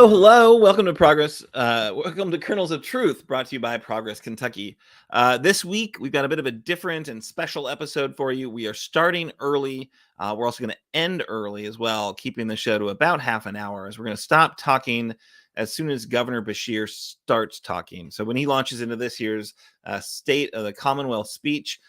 Hello. Welcome to Progress. Welcome to Kernels of Truth, brought to you by Progress Kentucky. This week, we've got a bit of a different and special episode for you. We are starting early. We're also going to end early as well, keeping the show to about half an hour, as we're going to stop talking as soon as Governor Beshear starts talking. So when he launches into this year's State of the Commonwealth speech,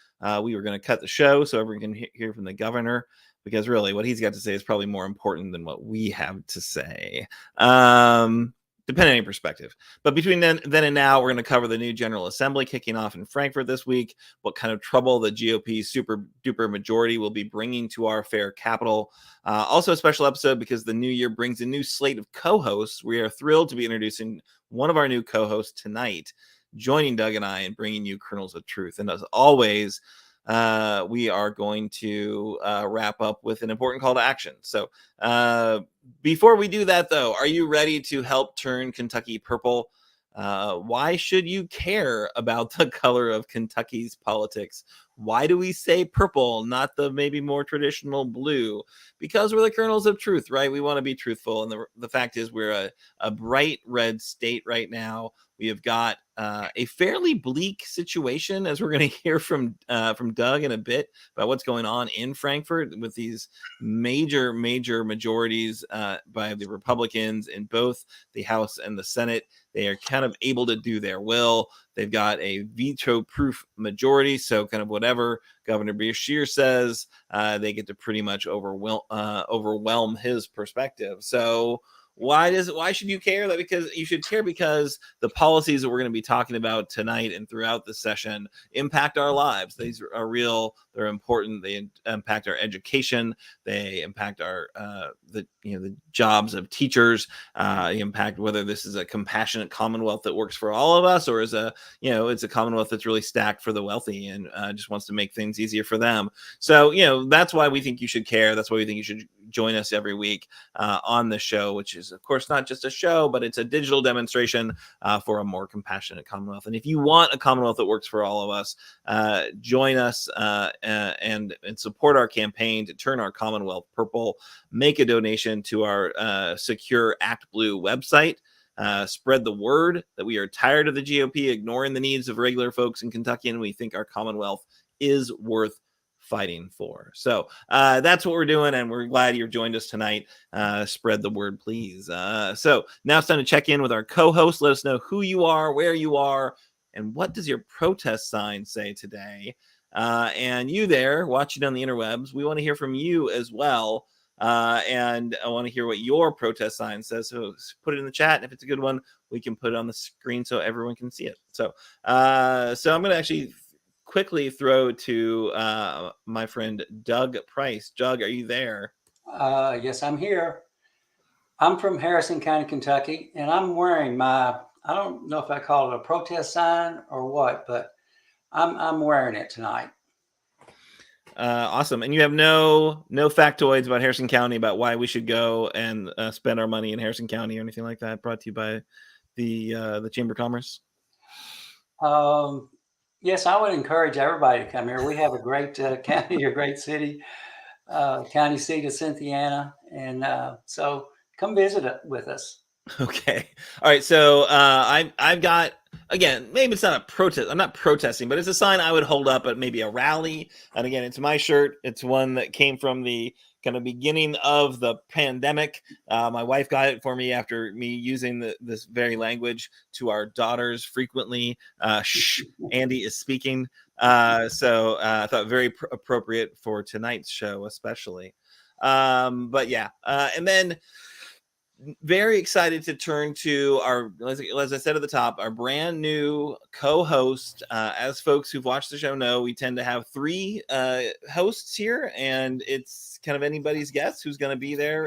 we were going to cut the show so everyone can hear from the governor, because really what he's got to say is probably more important than what we have to say, depending on your perspective. But between then and now, we're going to cover the new General Assembly kicking off in Frankfurt this week, what kind of trouble the GOP super duper majority will be bringing to our fair capital. Also a special episode because the new year brings a new slate of co-hosts. We are thrilled to be introducing one of our new co-hosts tonight, joining Doug and I in bringing you Kernels of Truth. And as always, we are going to wrap up with an important call to action. So before we do that, though, are you ready to help turn Kentucky purple? Why should you care about the color of Kentucky's politics? Why do we say purple, not the maybe more traditional blue? Because we're the Kernels of Truth, right? We want to be truthful. And the fact is we're a bright red state right now. We have got a fairly bleak situation, as we're going to hear from Doug in a bit, about what's going on in Frankfurt with these major majorities by the Republicans in both the House and the Senate. They are kind of able to do their will. They've got a veto-proof majority, so kind of whatever Governor Beshear says, they get to pretty much overwhelm his perspective. So why should you care? That because you should care because the policies that we're going to be talking about tonight and throughout the session impact our lives. These are real. They're important. They impact our education. They impact our the jobs of teachers. They impact whether this is a compassionate Commonwealth that works for all of us, or is it's a Commonwealth that's really stacked for the wealthy and just wants to make things easier for them. So that's why we think you should care. That's why we think you should join us every week on the show, which is, of course, not just a show, but it's a digital demonstration for a more compassionate Commonwealth. And if you want a Commonwealth that works for all of us, join us and support our campaign to turn our Commonwealth purple. Make a donation to our secure Act Blue website. Spread the word that we are tired of the GOP ignoring the needs of regular folks in Kentucky, and we think our Commonwealth is worth fighting for. So that's what we're doing, and we're glad you've joined us tonight. Spread the word, please. So now it's time to check in with our co-host. Let us know who you are, where you are, and what does your protest sign say today. And you there watching on the interwebs, we want to hear from you as well. And I want to hear what your protest sign says. So put it in the chat. And if it's a good one, we can put it on the screen so everyone can see it. So I'm going to actually quickly throw to my friend Doug Price. Doug, are you there? Yes, I'm here. I'm from Harrison County, Kentucky, and I'm wearing I don't know if I call it a protest sign or what, but I'm wearing it tonight. Awesome. And you have no factoids about Harrison County, about why we should go and spend our money in Harrison County or anything like that, brought to you by the Chamber of Commerce? Yes, I would encourage everybody to come here. We have a great county, a great city, county seat of Cynthiana. And so come visit it with us. Okay. All right. So I've got again, maybe it's not a protest. I'm not protesting, but it's a sign I would hold up at maybe a rally. And again, it's my shirt. It's one that came from the kind of beginning of the pandemic. My wife got it for me after me using this very language to our daughters frequently. Shh, Andy is speaking. So I thought very appropriate for tonight's show, especially. But yeah, and then very excited to turn to our, as I said at the top, our brand new co-host. As folks who've watched the show know, we tend to have three hosts here, and it's kind of anybody's guess who's going to be there,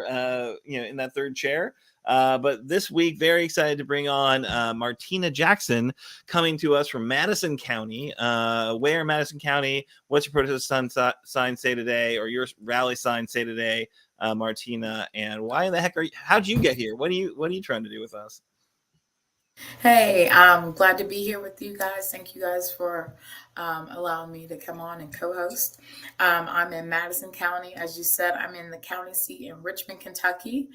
in that third chair. But this week, very excited to bring on Martina Jackson, coming to us from Madison County. Where in Madison County? What's your protest sign say today, or your rally sign say today? Martina, and why in the heck how'd you get here? What are you trying to do with us? Hey, I'm glad to be here with you guys. Thank you guys for allowing me to come on and co-host. I'm in Madison County. As you said, I'm in the county seat in Richmond, Kentucky.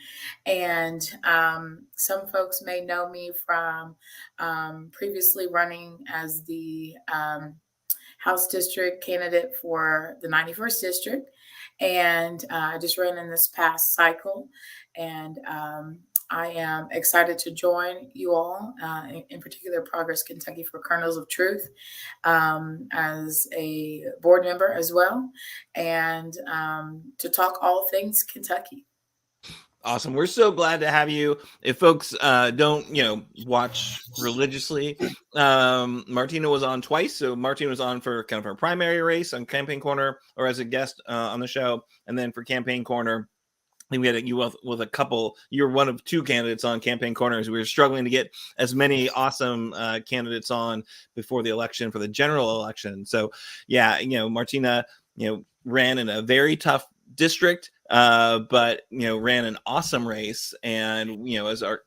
And some folks may know me from previously running as the House District candidate for the 91st District. And I just ran in this past cycle. And I am excited to join you all, in particular Progress Kentucky for Kernels of Truth, as a board member as well, and to talk all things Kentucky. Awesome. We're so glad to have you. If folks don't, watch religiously, Martina was on twice. So Martina was on for kind of her primary race on Campaign Corner, or as a guest on the show. And then for Campaign Corner, I think we had you with a couple. You're one of two candidates on Campaign Corners. We were struggling to get as many awesome candidates on before the election for the general election. So yeah, Martina, ran in a very tough district, but ran an awesome race. And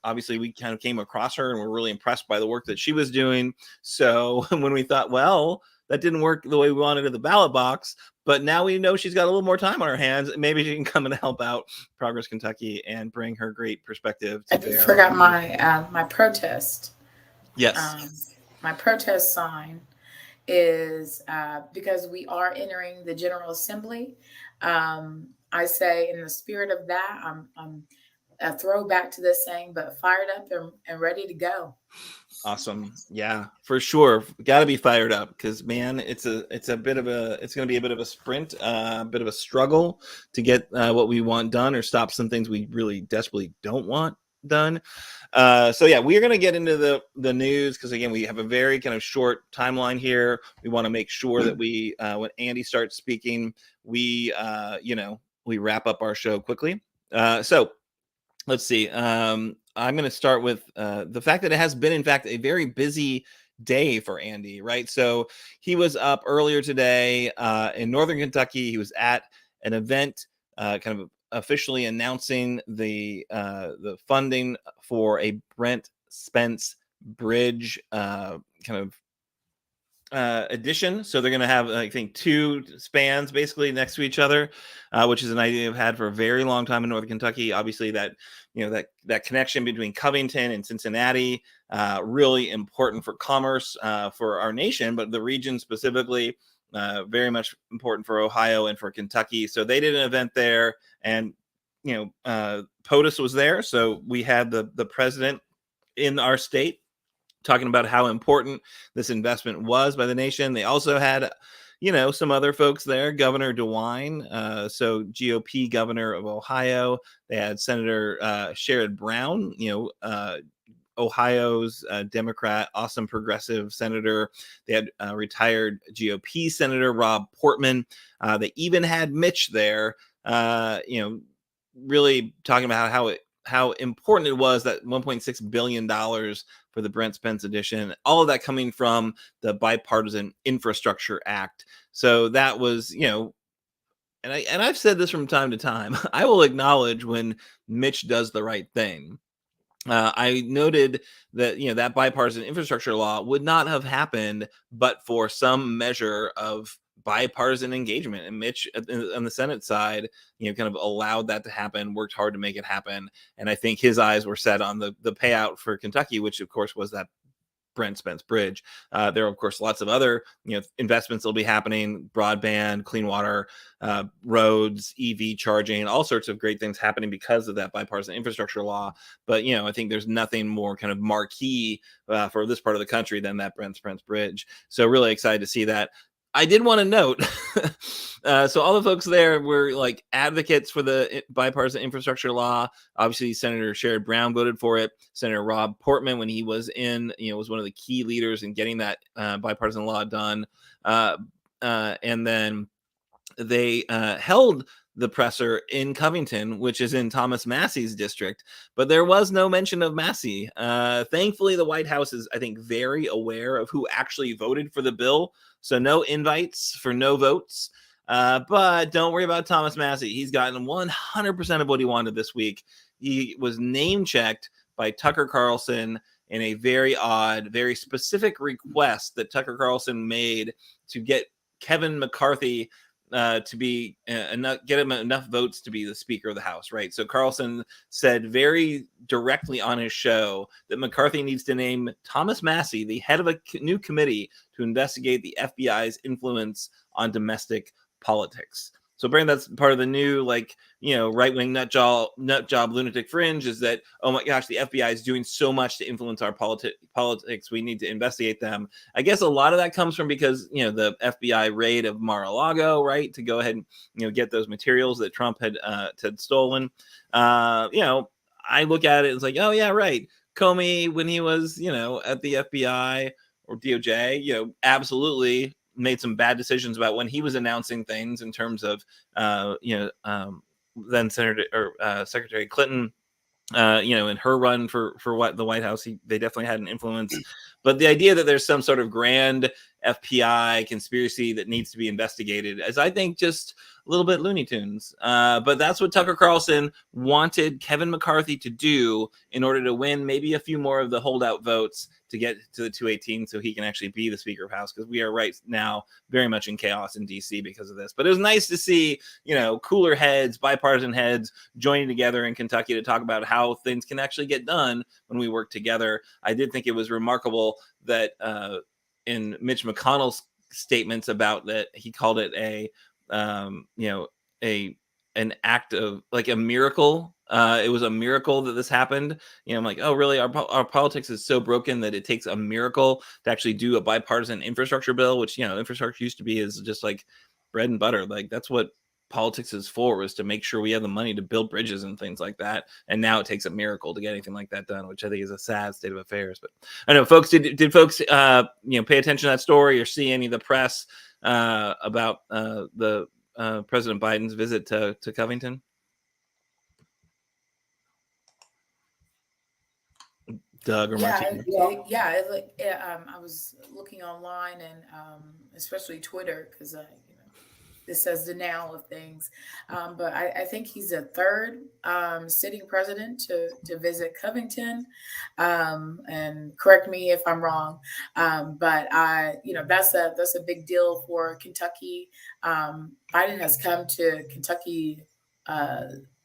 obviously we kind of came across her and we're really impressed by the work that she was doing. So when we thought, well, that didn't work the way we wanted in the ballot box, but now we know she's got a little more time on her hands. Maybe she can come and help out Progress Kentucky and bring her great perspective to bear. I forgot my protest. Yes. My protest sign is because we are entering the General Assembly. I say, in the spirit of that, I'm a throwback to this saying, but fired up and ready to go. Awesome. Yeah, for sure. Got to be fired up because, man, it's going to be a bit of a sprint, a bit of a struggle to get what we want done or stop some things we really desperately don't want done. So yeah, we're going to get into the news because, again, we have a very kind of short timeline here. We want to make sure that we, when Andy starts speaking, we wrap up our show quickly. So let's see. I'm going to start with the fact that it has been, in fact, a very busy day for Andy, right? So he was up earlier today in Northern Kentucky. He was at an event kind of officially announcing the funding for a Brent Spence Bridge kind of addition. So they're going to have, I think, two spans basically next to each other, which is an idea I've had for a very long time in Northern Kentucky. Obviously, that that connection between Covington and Cincinnati, really important for commerce for our nation, but the region specifically, very much important for Ohio and for Kentucky. So they did an event there, and POTUS was there. So we had the president in our state talking about how important this investment was by the nation. They also had, some other folks there, Governor DeWine, so GOP governor of Ohio. They had Senator Sherrod Brown, Ohio's Democrat, awesome progressive senator. They had retired GOP Senator Rob Portman. They even had Mitch there, really talking about how important it was, that $1.6 billion for the Brent Spence edition, all of that coming from the Bipartisan Infrastructure Act. So that was, and I've said this from time to time, I will acknowledge when Mitch does the right thing. I noted that, that bipartisan infrastructure law would not have happened but for some measure of bipartisan engagement. And Mitch on the Senate side, kind of allowed that to happen, worked hard to make it happen. And I think his eyes were set on the payout for Kentucky, which of course was that Brent Spence Bridge. There are, of course, lots of other investments that will be happening: broadband, clean water, roads, EV charging, all sorts of great things happening because of that bipartisan infrastructure law. But I think there's nothing more kind of marquee for this part of the country than that Brent Spence Bridge. So really excited to see that. I did want to note, so all the folks there were like advocates for the bipartisan infrastructure law. Obviously, Senator Sherrod Brown voted for it. Senator Rob Portman, when he was in, was one of the key leaders in getting that bipartisan law done. And then they held the presser in Covington, which is in Thomas Massey's district, but there was no mention of Massey. Thankfully, the White House is, I think, very aware of who actually voted for the bill, so no invites for no votes. But don't worry about Thomas Massey. He's gotten 100% of what he wanted this week. He was name-checked by Tucker Carlson in a very odd, very specific request that Tucker Carlson made to get Kevin McCarthy to be get him enough votes to be the Speaker of the House, right? So Carlson said very directly on his show that McCarthy needs to name Thomas Massey the head of a new committee to investigate the FBI's influence on domestic politics. So, Brandon, that's part of the new, right-wing nut job lunatic fringe is that, oh my gosh, the FBI is doing so much to influence our politics. We need to investigate them. I guess a lot of that comes from because, the FBI raid of Mar-a-Lago, right, to go ahead and, get those materials that Trump had stolen. I look at it, it's like, oh, yeah, right. Comey, when he was, at the FBI or DOJ, absolutely made some bad decisions about when he was announcing things in terms of, then Senator or Secretary Clinton, in her run for what the White House, they definitely had an influence. But the idea that there's some sort of grand FBI conspiracy that needs to be investigated is, I think, just a little bit Looney Tunes. But that's what Tucker Carlson wanted Kevin McCarthy to do in order to win maybe a few more of the holdout votes to get to the 218 so he can actually be the Speaker of House, because we are right now very much in chaos in DC because of this. But it was nice to see, cooler heads, bipartisan heads joining together in Kentucky to talk about how things can actually get done when we work together. I did think it was remarkable that in Mitch McConnell's statements about that, he called it an act of like a miracle. It was a miracle that this happened. I'm like, oh, really? Our politics is so broken that it takes a miracle to actually do a bipartisan infrastructure bill, which, infrastructure used to be is just like bread and butter. Like that's what politics is for, was to make sure we have the money to build bridges and things like that. And now it takes a miracle to get anything like that done, which I think is a sad state of affairs. But I know, folks, did folks, pay attention to that story or see any of the press about the President Biden's visit to Covington? Doug or Martina? I was looking online and especially Twitter, because this says the now of things. But I think he's the third sitting president to visit Covington. And correct me if I'm wrong. But that's a big deal for Kentucky. Biden has come to Kentucky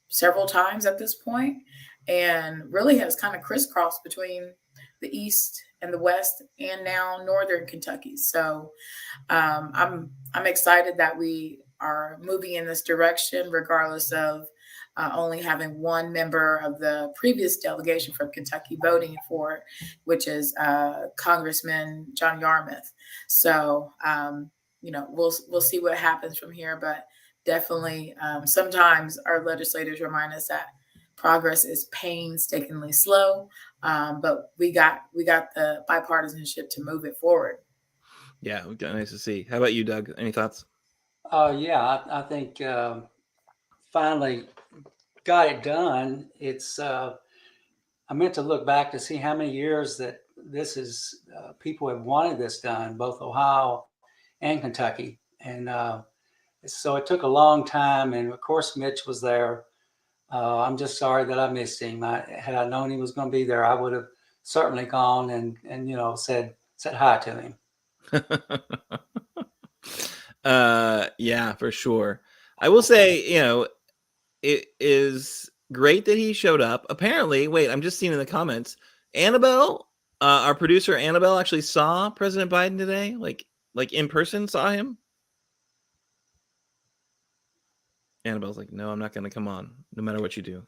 several times at this point, and really has kind of crisscrossed between the East and the West, and now Northern Kentucky. So I'm excited that we are moving in this direction, regardless of only having one member of the previous delegation from Kentucky voting for it, which is Congressman John Yarmouth. So we'll see what happens from here, but definitely sometimes our legislators remind us that progress is painstakingly slow, but we got the bipartisanship to move it forward. Yeah, nice to see. How about you, Doug? Any thoughts? I think finally got it done. It's I meant to look back to see how many years that this is people have wanted this done, both Ohio and Kentucky, and so it took a long time. And of course, Mitch was there. I'm just sorry that I missed him. Had I known he was going to be there, I would have certainly gone and said hi to him. Yeah, for sure. I will say, it is great that he showed up. Apparently, wait, I'm just seeing in the comments, Annabel Our producer Annabel actually saw President Biden today, like in person, saw him. Annabelle's like, no, I'm not going to come on, no matter what you do.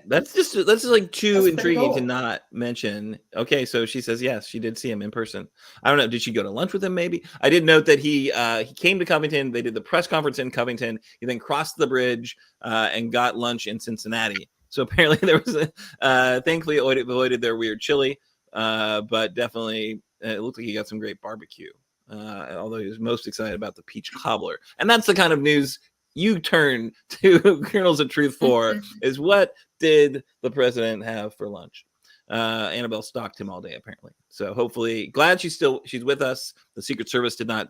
That's just like too intriguing to not mention. Okay, so she says yes, she did see him in person. I don't know. Did she go to lunch with him? Maybe. I did note that he came to Covington. They did the press conference in Covington. He then crossed the bridge and got lunch in Cincinnati. So apparently there was thankfully avoided their weird chili, but definitely it looked like he got some great barbecue. Although he was most excited about the peach cobbler, and that's the kind of news you turn to Kernels of Truth for, is what did the president have for lunch? Annabelle stalked him all day, apparently. So hopefully, glad she's with us. The Secret Service did not,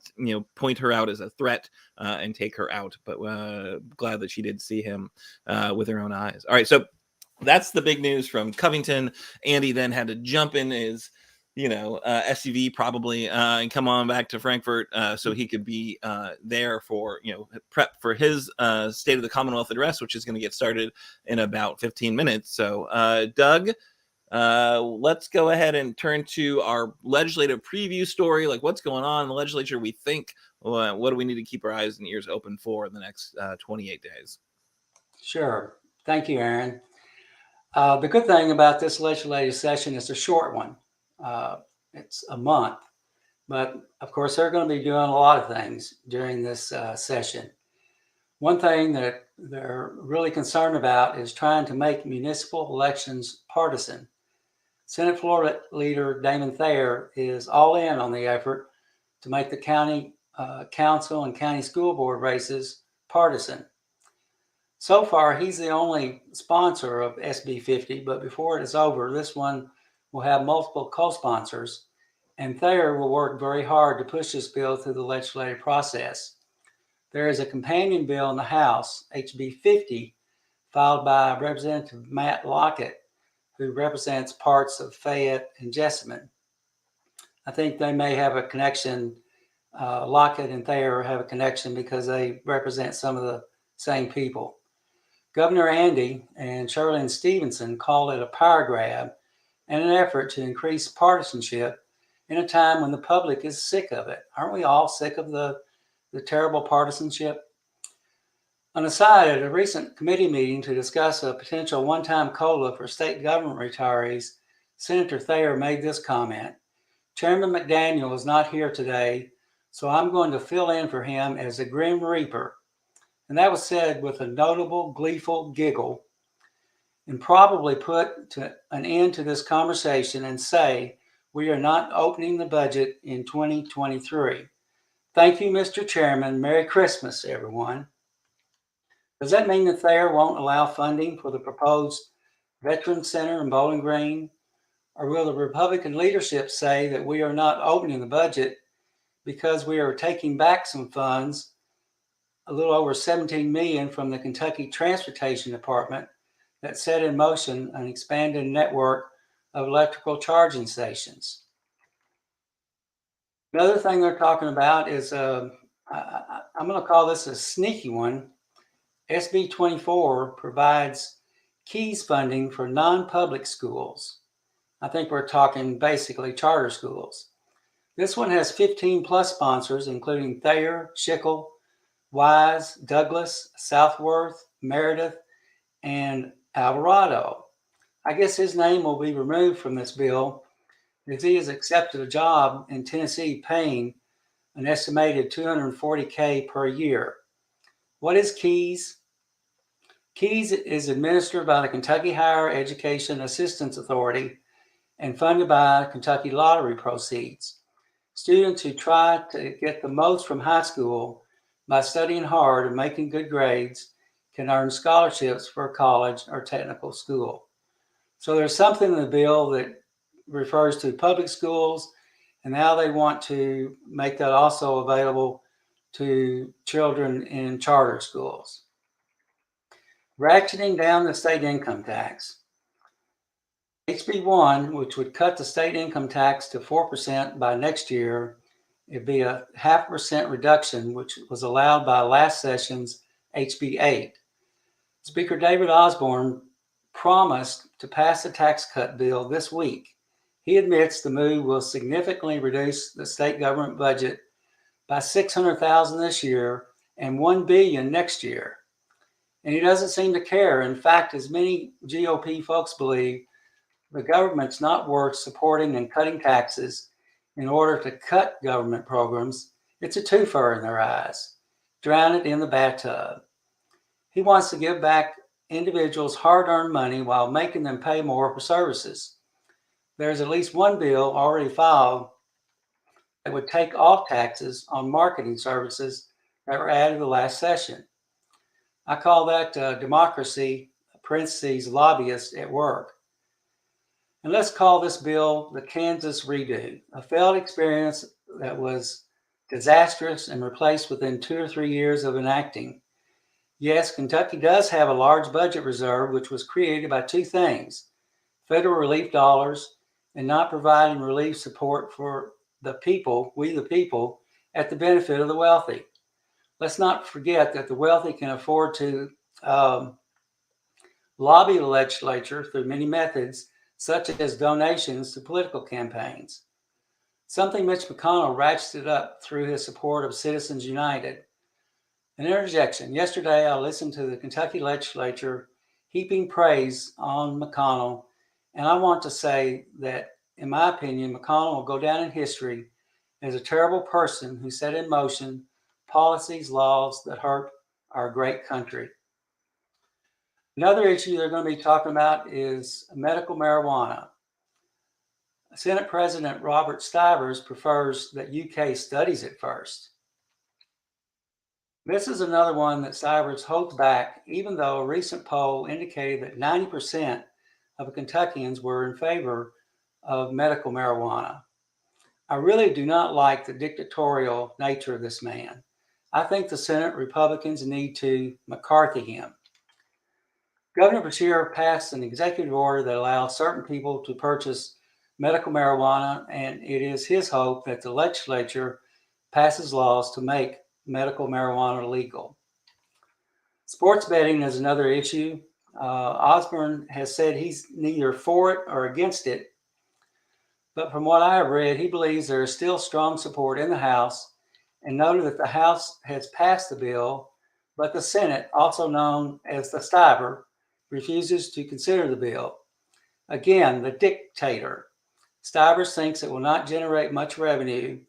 point her out as a threat and take her out, but glad that she did see him with her own eyes. All right, so that's the big news from Covington. Andy then had to jump in his SUV probably and come on back to Frankfurt so he could be there for prep for his State of the Commonwealth address, which is going to get started in about 15 minutes. So Doug, let's go ahead and turn to our legislative preview story. Like, what's going on in the legislature? We think what do we need to keep our eyes and ears open for in the next 28 days? Sure. Thank you, Aaron. The good thing about this legislative session is a short one. It's a month, but of course they're going to be doing a lot of things during this session. One thing that they're really concerned about is trying to make municipal elections partisan. Senate Floor Leader Damon Thayer is all in on the effort to make the county council and county school board races partisan. So far, he's the only sponsor of SB 50, but before it is over, this one will have multiple co-sponsors, and Thayer will work very hard to push this bill through the legislative process. There is a companion bill in the House, HB 50, filed by Representative Matt Lockett, who represents parts of Fayette and Jessamine. I think they may have a connection. Lockett and Thayer have a connection because they represent some of the same people. Governor Andy and Sherlyn Stevenson called it a power grab and an effort to increase partisanship in a time when the public is sick of it. Aren't we all sick of the terrible partisanship? On a side, at a recent committee meeting to discuss a potential one-time COLA for state government retirees, Senator Thayer made this comment: "Chairman McDaniel is not here today, so I'm going to fill in for him as a Grim Reaper." And that was said with a notable, gleeful giggle, and probably put an end to this conversation and say, we are not opening the budget in 2023. Thank you, Mr. Chairman. Merry Christmas, everyone. Does that mean that Thayer won't allow funding for the proposed Veterans Center in Bowling Green? Or will the Republican leadership say that we are not opening the budget because we are taking back some funds, a little over $17 million from the Kentucky Transportation Department, that set in motion an expanded network of electrical charging stations? Another thing they're talking about is, I'm going to call this a sneaky one. SB 24 provides KEYS funding for non-public schools. I think we're talking basically charter schools. This one has 15 plus sponsors, including Thayer, Schickel, Wise, Douglas, Southworth, Meredith, and Alvarado. I guess his name will be removed from this bill because he has accepted a job in Tennessee paying an estimated $240K per year. What is KEYS? KEYS is administered by the Kentucky Higher Education Assistance Authority and funded by Kentucky lottery proceeds. Students who try to get the most from high school by studying hard and making good grades can earn scholarships for college or technical school. So there's something in the bill that refers to public schools, and now they want to make that also available to children in charter schools. Ratcheting down the state income tax. HB 1, which would cut the state income tax to 4% by next year, it'd be a 0.5% reduction, which was allowed by last session's HB 8. Speaker David Osborne promised to pass the tax cut bill this week, He admits the move will significantly reduce the state government budget by $600,000 this year and $1 billion next year. And he doesn't seem to care. In fact, as many GOP folks believe, the government's not worth supporting and cutting taxes in order to cut government programs. It's a twofer in their eyes. Drown it in the bathtub. He wants to give back individuals hard-earned money while making them pay more for services. There's at least one bill already filed that would take off taxes on marketing services that were added the last session. I call that democracy, parentheses, lobbyist at work. And let's call this bill the Kansas redo, a failed experience that was disastrous and replaced within 2 or 3 years of enacting. Yes, Kentucky does have a large budget reserve, which was created by two things: federal relief dollars and not providing relief support for the people, we the people, at the benefit of the wealthy. Let's not forget that the wealthy can afford to lobby the legislature through many methods, such as donations to political campaigns. Something Mitch McConnell ratcheted up through his support of Citizens United. An interjection. Yesterday, I listened to the Kentucky legislature heaping praise on McConnell, and I want to say that, in my opinion, McConnell will go down in history as a terrible person who set in motion policies, laws that hurt our great country. Another issue they're going to be talking about is medical marijuana. Senate President Robert Stivers prefers that UK studies it first. This is another one that Stivers holds back, even though a recent poll indicated that 90% of Kentuckians were in favor of medical marijuana. I really do not like the dictatorial nature of this man. I think the Senate Republicans need to McCarthy him. Governor Beshear passed an executive order that allows certain people to purchase medical marijuana, and it is his hope that the legislature passes laws to make medical marijuana legal. Sports betting is another issue. Osborne has said he's neither for it or against it, but from what I have read, he believes there is still strong support in the House, and noted that the House has passed the bill, but the Senate, also known as the Stiver, refuses to consider the bill. Again, the dictator. Stivers thinks it will not generate much revenue.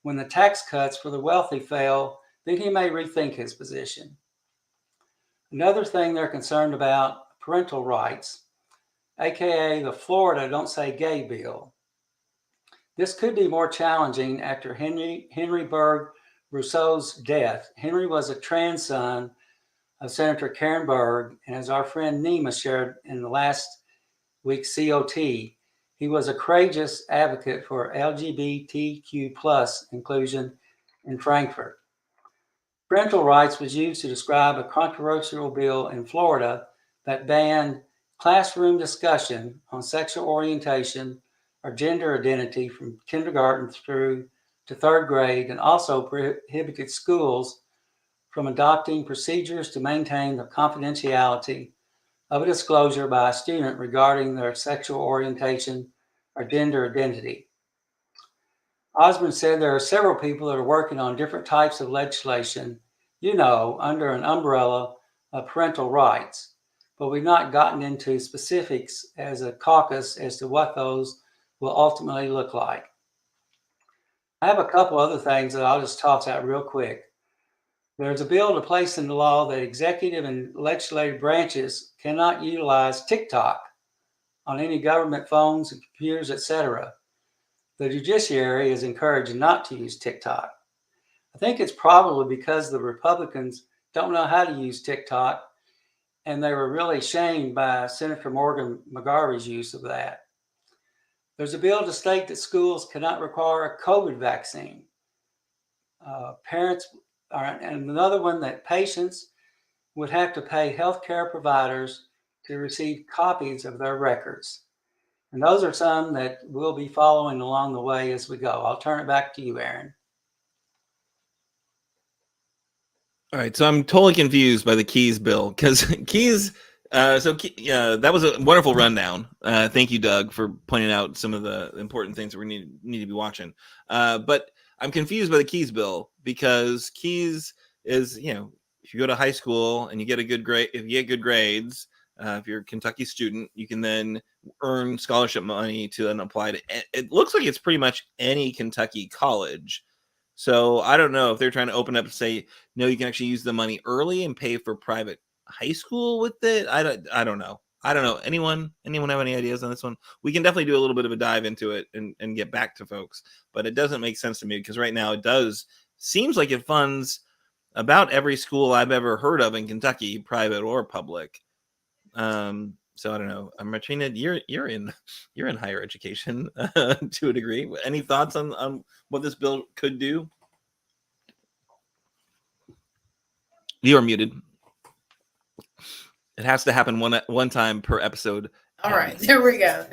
When the tax cuts for the wealthy fail, then he may rethink his position. Another thing they're concerned about, parental rights, aka the Florida Don't Say Gay bill. This could be more challenging after Henry Berg Rousseau's death. Henry was a trans son of Senator Karen Berg, and as our friend Nima shared in the last week's COT, he was a courageous advocate for LGBTQ plus inclusion in Frankfurt. Parental rights was used to describe a controversial bill in Florida that banned classroom discussion on sexual orientation or gender identity from kindergarten through to third grade, and also prohibited schools from adopting procedures to maintain the confidentiality of a disclosure by a student regarding their sexual orientation or gender identity. Osborne said there are several people that are working on different types of legislation, under an umbrella of parental rights, but we've not gotten into specifics as a caucus as to what those will ultimately look like. I have a couple other things that I'll just toss out real quick. There's a bill to place into law that executive and legislative branches cannot utilize TikTok on any government phones and computers, etc. The judiciary is encouraged not to use TikTok. I think it's probably because the Republicans don't know how to use TikTok, and they were really shamed by Senator Morgan McGarvey's use of that. There's a bill to state that schools cannot require a COVID vaccine. And another one that patients would have to pay healthcare providers to receive copies of their records. And those are some that we'll be following along the way as we go. I'll turn it back to you, Aaron. All right, so I'm totally confused by the Keys bill, because Keys That was a wonderful rundown. Thank you, Doug, for pointing out some of the important things that we need to be watching. But I'm confused by the Keys bill, because Keys is, if you go to high school and you get a good grade, if you get good grades, if you're a Kentucky student, you can then earn scholarship money to then apply to. It looks like it's pretty much any Kentucky college. So I don't know if they're trying to open up and say, no, you can actually use the money early and pay for private high school with it. I don't know. Anyone have any ideas on this one? We can definitely do a little bit of a dive into it and get back to folks, but it doesn't make sense to me, because right now seems like it funds about every school I've ever heard of in Kentucky, private or public. So I don't know. Martina, you're in higher education to a degree. Any thoughts on what this bill could do? You are muted. It has to happen one time per episode. All right, there we go.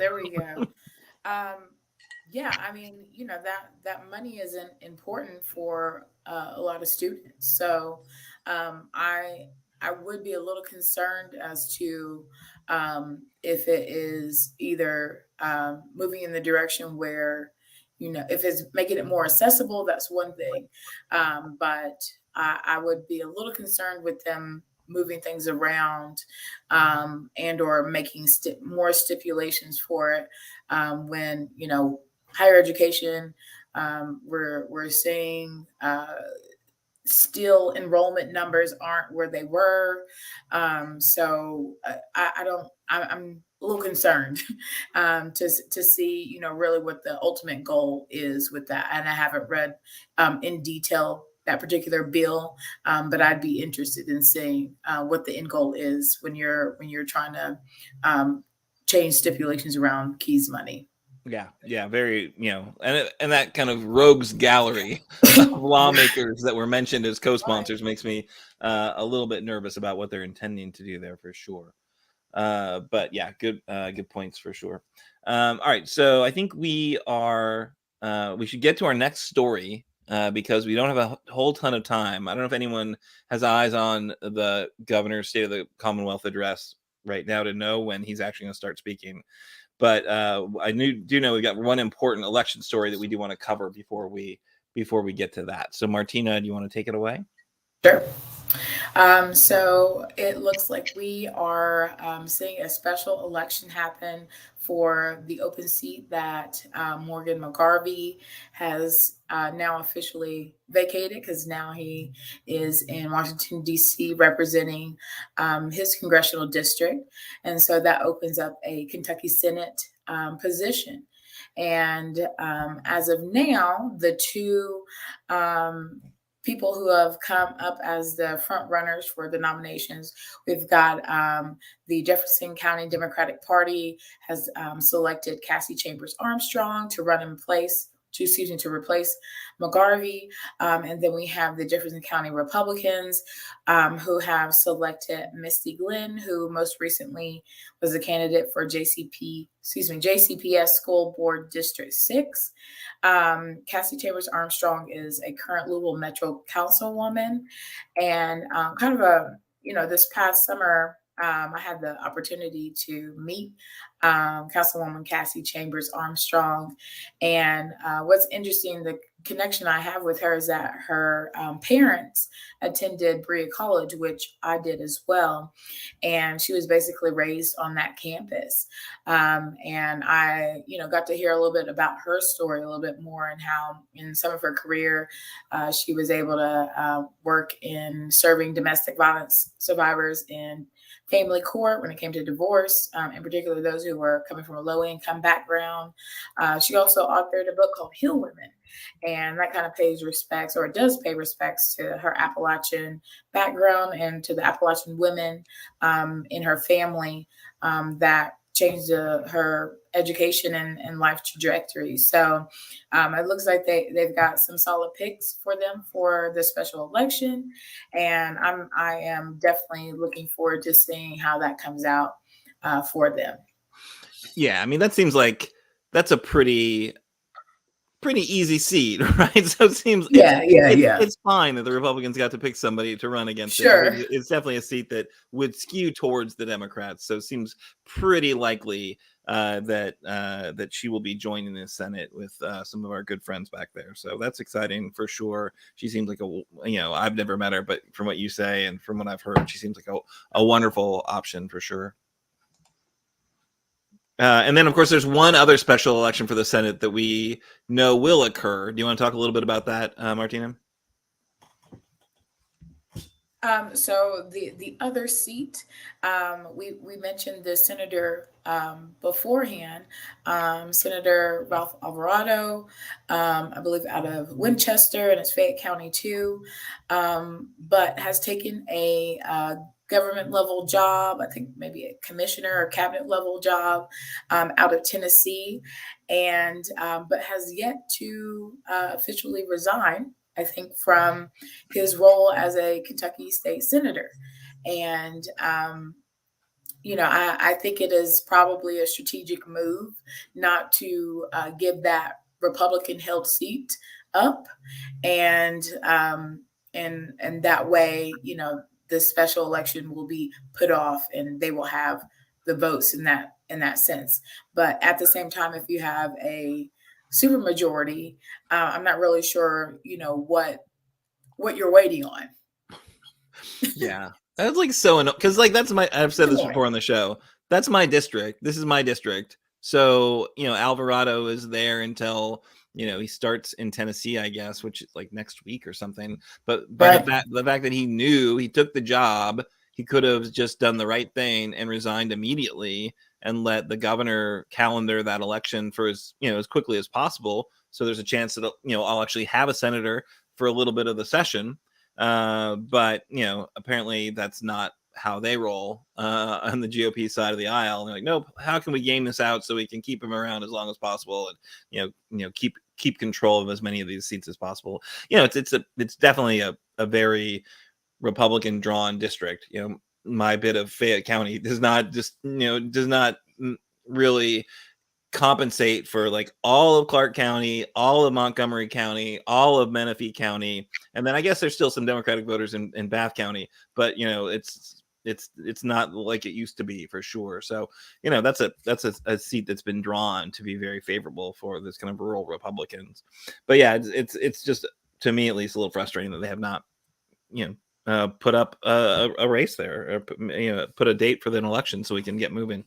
Yeah, I mean, that money isn't important for a lot of students. So I would be a little concerned as to if it is either moving in the direction where, if it's making it more accessible, that's one thing. But I would be a little concerned with them moving things around and or making more stipulations for it when, higher education, we're seeing still enrollment numbers aren't where they were. So I'm a little concerned to see, really what the ultimate goal is with that. And I haven't read in detail that particular bill, but I'd be interested in seeing what the end goal is when you're trying to change stipulations around Keys money. Yeah, very, and that kind of rogues gallery of lawmakers that were mentioned as co-sponsors makes me a little bit nervous about what they're intending to do there, for sure. But yeah, good points for sure. All right, so I think we should get to our next story because we don't have a whole ton of time. I don't know if anyone has eyes on the governor's State of the Commonwealth address right now to know when he's actually going to start speaking. But I do know we got one important election story that we do want to cover before we get to that. So Martina, do you want to take it away? Sure. So it looks like we are seeing a special election happen for the open seat that Morgan McGarvey has now officially vacated, because now he is in Washington, D.C. representing his congressional district. And so that opens up a Kentucky Senate position. And as of now, the two people who have come up as the front runners for the nominations, we've got the Jefferson County Democratic Party has selected Cassie Chambers Armstrong to replace McGarvey. And then we have the Jefferson County Republicans who have selected Misty Glenn, who most recently was a candidate for JCPS School Board District 6. Cassie Chambers Armstrong is a current Louisville Metro Councilwoman. And kind of this past summer, I had the opportunity to meet Councilwoman Cassie Chambers Armstrong. And what's interesting, the connection I have with her is that her parents attended Berea College, which I did as well. And she was basically raised on that campus. And I, got to hear a little bit about her story a little bit more, and how in some of her career, she was able to work in serving domestic violence survivors in family court when it came to divorce, in particular those who were coming from a low-income background. She also authored a book called Heal Women, and that kind of pays respects, or it does pay respects, to her Appalachian background and to the Appalachian women in her family that changed her education and life trajectory. So it looks like they've got some solid picks for them for the special election. And I am definitely looking forward to seeing how that comes out for them. Yeah, I mean, that seems like that's a pretty pretty easy seat, right? So it seems Yeah, it's fine that the Republicans got to pick somebody to run against it, Sure. because it's definitely a seat that would skew towards the Democrats. So it seems pretty likely that she will be joining the Senate with some of our good friends back there. So that's exciting for sure. She seems like I've never met her, but from what you say and from what I've heard, she seems like a wonderful option for sure. And then, of course, there's one other special election for the Senate that we know will occur. Do you want to talk a little bit about that, Martina? So the other seat, we mentioned the senator beforehand, Senator Ralph Alvarado, I believe out of Winchester, and it's Fayette County too, but has taken a government level job, I think maybe a commissioner or cabinet level job out of Tennessee, and but has yet to officially resign, I think, from his role as a Kentucky state senator. And, I think it is probably a strategic move not to give that Republican held seat up. And, and that way, the special election will be put off and they will have the votes in that sense. But at the same time, if you have a supermajority, I'm not really sure, what you're waiting on. Yeah, that's like so because that's I've said this before on the show. That's my district. This is my district. So Alvarado is there until he starts in Tennessee, I guess, which is like next week or something. But Right. the fact that he knew he took the job, he could have just done the right thing and resigned immediately and let the governor calendar that election for as quickly as possible. So there's a chance that I'll actually have a senator for a little bit of the session. But apparently that's not how they roll on the GOP side of the aisle. And they're like, nope, how can we game this out so we can keep him around as long as possible and keep control of as many of these seats as possible. It's definitely a very Republican drawn district. My bit of Fayette County does not really compensate for like all of Clark County, all of Montgomery County, all of Menifee County, and then I guess there's still some Democratic voters in Bath County, but it's not like it used to be for sure. So that's a seat that's been drawn to be very favorable for this kind of rural Republicans. But yeah, it's just, to me at least, a little frustrating that they have not put up a race there, or put a date for an election so we can get moving.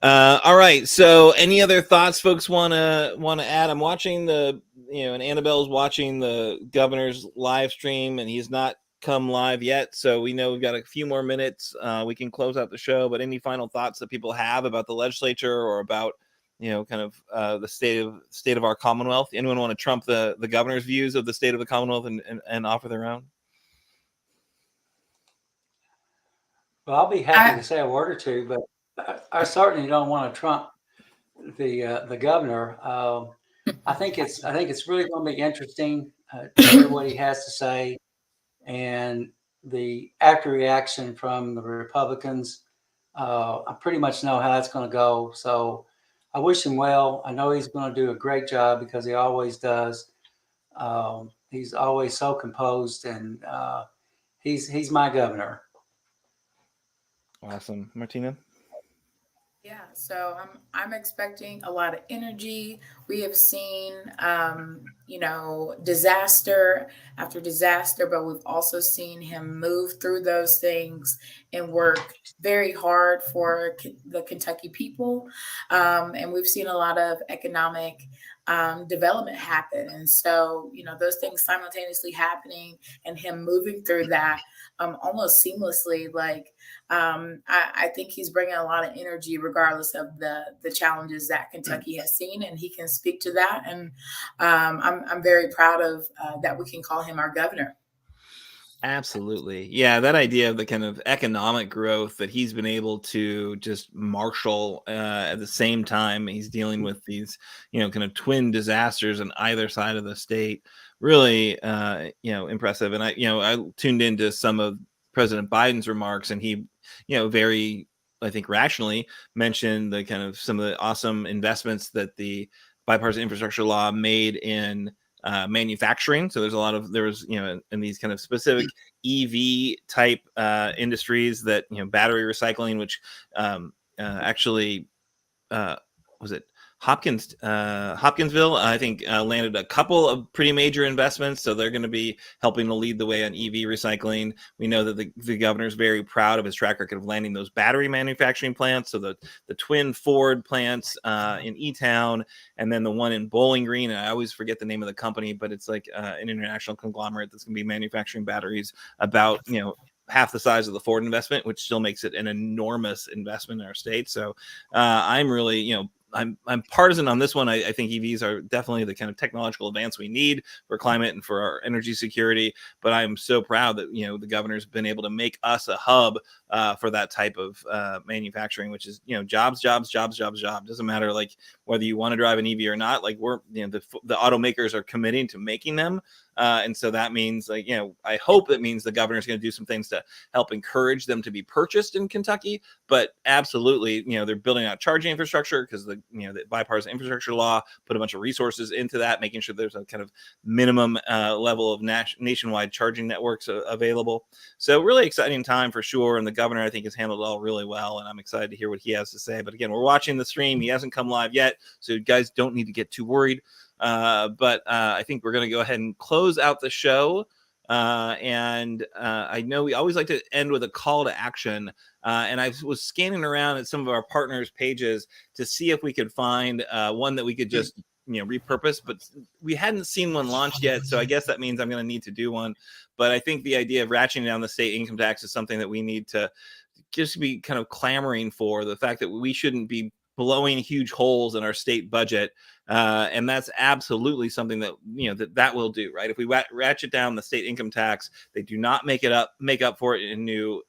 All right. So, any other thoughts folks want to add? I'm watching and Annabelle's watching the governor's live stream, and he's not come live yet. So we know we've got a few more minutes. We can close out the show. But any final thoughts that people have about the legislature or about kind of the state of our Commonwealth? Anyone want to trump the governor's views of the state of the Commonwealth and offer their own? Well, I'll be happy to say a word or two, but I certainly don't want to trump the governor. I think it's really going to be interesting to hear what he has to say, and the after reaction from the Republicans. I pretty much know how that's going to go. So I wish him well. I know he's going to do a great job because he always does. He's always so composed, and he's my governor. Awesome. Martina? Yeah, so I'm expecting a lot of energy. We have seen disaster after disaster, but we've also seen him move through those things and work very hard for the Kentucky people. And we've seen a lot of economic development happen. And so, those things simultaneously happening and him moving through that almost seamlessly, I think he's bringing a lot of energy regardless of the challenges that Kentucky has seen, and he can speak to that. And I'm very proud of that we can call him our governor. Absolutely. Yeah, that idea of the kind of economic growth that he's been able to just marshal at the same time he's dealing with these, kind of twin disasters on either side of the state, really, impressive. And I tuned into some of President Biden's remarks, and he, very, I think, rationally mentioned the kind of some of the awesome investments that the bipartisan infrastructure law made in manufacturing. So there's in these kind of specific EV type industries that, battery recycling, which actually was it Hopkinsville, I think, landed a couple of pretty major investments. So they're going to be helping to lead the way on EV recycling. We know that the governor's very proud of his track record of landing those battery manufacturing plants. So the twin Ford plants in E-Town, and then the one in Bowling Green. And I always forget the name of the company, but it's like an international conglomerate that's going to be manufacturing batteries about, half the size of the Ford investment, which still makes it an enormous investment in our state. So I'm really, I'm partisan on this one. I think EVs are definitely the kind of technological advance we need for climate and for our energy security. But I'm so proud that, the governor's been able to make us a hub for that type of manufacturing, which is, jobs. Doesn't matter like whether you want to drive an EV or not. Like the automakers are committing to making them. And so that means, like, I hope it means the governor's going to do some things to help encourage them to be purchased in Kentucky. But absolutely, they're building out charging infrastructure because the bipartisan infrastructure law put a bunch of resources into that, making sure there's a kind of minimum level of nationwide charging networks available. So really exciting time for sure. And the governor, I think, has handled it all really well. And I'm excited to hear what he has to say. But again, we're watching the stream. He hasn't come live yet, so you guys don't need to get too worried. But I think we're going to go ahead and close out the show. And I know we always like to end with a call to action. And I was scanning around at some of our partners' pages to see if we could find one that we could just repurpose, but we hadn't seen one launched yet. So I guess that means I'm going to need to do one. But I think the idea of ratcheting down the state income tax is something that we need to just be kind of clamoring for. The fact that we shouldn't be blowing huge holes in our state budget. And that's absolutely something that, that will do, right? If we ratchet down the state income tax, they do not make up for it in new,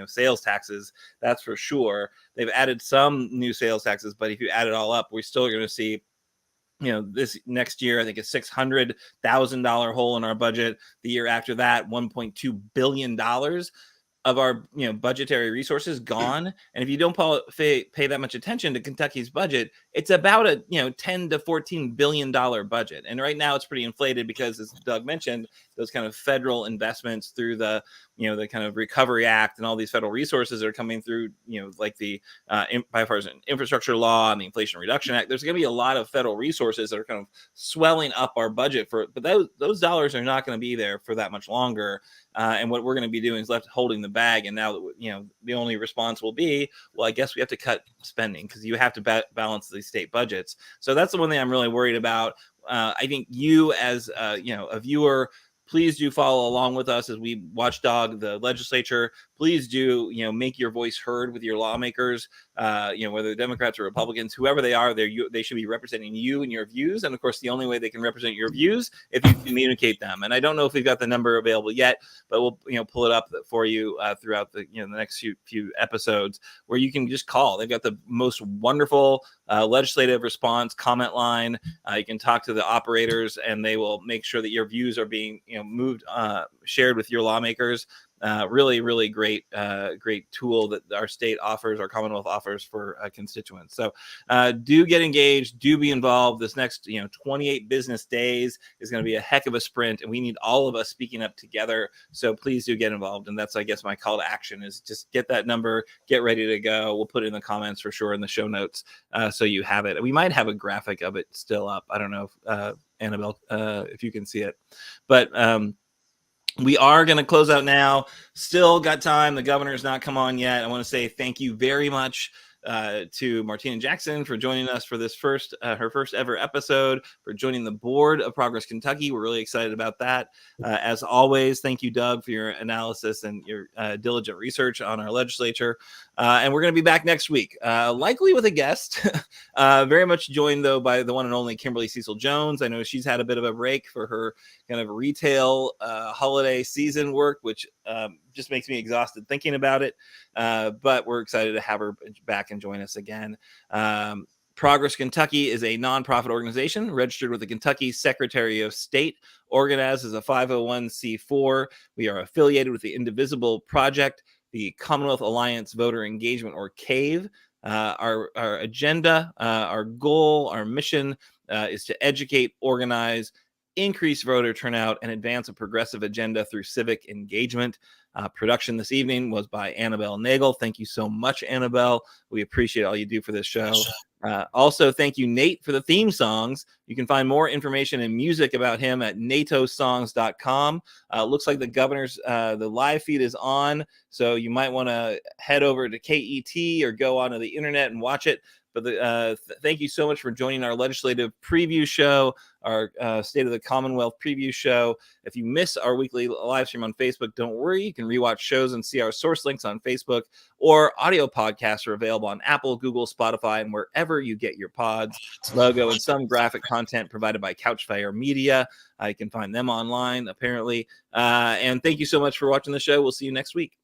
sales taxes. That's for sure. They've added some new sales taxes, but if you add it all up, we're still going to see, this next year, I think a $600,000 hole in our budget. The year after that, $1.2 billion of our budgetary resources gone. And if you don't pay that much attention to Kentucky's budget, it's about a $10 to $14 billion budget. And right now it's pretty inflated because, as Doug mentioned, those kind of federal investments through the the kind of Recovery Act and all these federal resources are coming through, like the bipartisan infrastructure law and the Inflation Reduction Act. There's going to be a lot of federal resources that are kind of swelling up our budget but those dollars are not going to be there for that much longer. And what we're going to be doing is left holding the bag. And now that the only response will be, well, I guess we have to cut spending because you have to balance the state budgets. So that's the one thing I'm really worried about. I think you, as a viewer, please do follow along with us as we watchdog the legislature. Please do, make your voice heard with your lawmakers, whether Democrats or Republicans, whoever they are, they should be representing you and your views. And of course, the only way they can represent your views if you communicate them. And I don't know if we've got the number available yet, but we'll, pull it up for you throughout the, the next few episodes where you can just call. They've got the most wonderful legislative response comment line. You can talk to the operators and they will make sure that your views are being, moved, shared with your lawmakers. Really, really great tool that our state offers, our Commonwealth offers for constituents. So do get engaged, do be involved. This next 28 business days is going to be a heck of a sprint, and we need all of us speaking up together. So please do get involved. And that's, I guess, my call to action is just get that number, get ready to go. We'll put it in the comments for sure in the show notes so you have it. We might have a graphic of it still up. I don't know if Annabel, if you can see it, but we are going to close out now. Still got time. The governor's not come on yet. I want to say thank you very much to Martina Jackson for joining us for this her first ever episode, for joining the board of Progress Kentucky. We're really excited about that. As always, thank you, Doug, for your analysis and your diligent research on our legislature. And we're going to be back next week, likely with a guest, very much joined, though, by the one and only Kimberly Cecil Jones. I know she's had a bit of a break for her kind of retail holiday season work, which just makes me exhausted thinking about it. But we're excited to have her back and join us again. Progress Kentucky is a nonprofit organization registered with the Kentucky Secretary of State, organized as a 501c4. We are affiliated with the Indivisible Project, the Commonwealth Alliance Voter Engagement, or CAVE. Our agenda, our goal, our mission is to educate, organize, increase voter turnout, and advance a progressive agenda through civic engagement. Production this evening was by Annabel Nagel. Thank you so much, Annabel. We appreciate all you do for this show. Also, thank you, Nate, for the theme songs. You can find more information and music about him at natosongs.com. Looks like the governor's the live feed is on, so you might want to head over to KET or go onto the internet and watch it. But thank you so much for joining our legislative preview show, our State of the Commonwealth preview show. If you miss our weekly live stream on Facebook, don't worry. You can rewatch shows and see our source links on Facebook, or audio podcasts are available on Apple, Google, Spotify, and wherever you get your pods. Logo and some graphic content provided by Couchfire Media. You can find them online, apparently. And thank you so much for watching the show. We'll see you next week.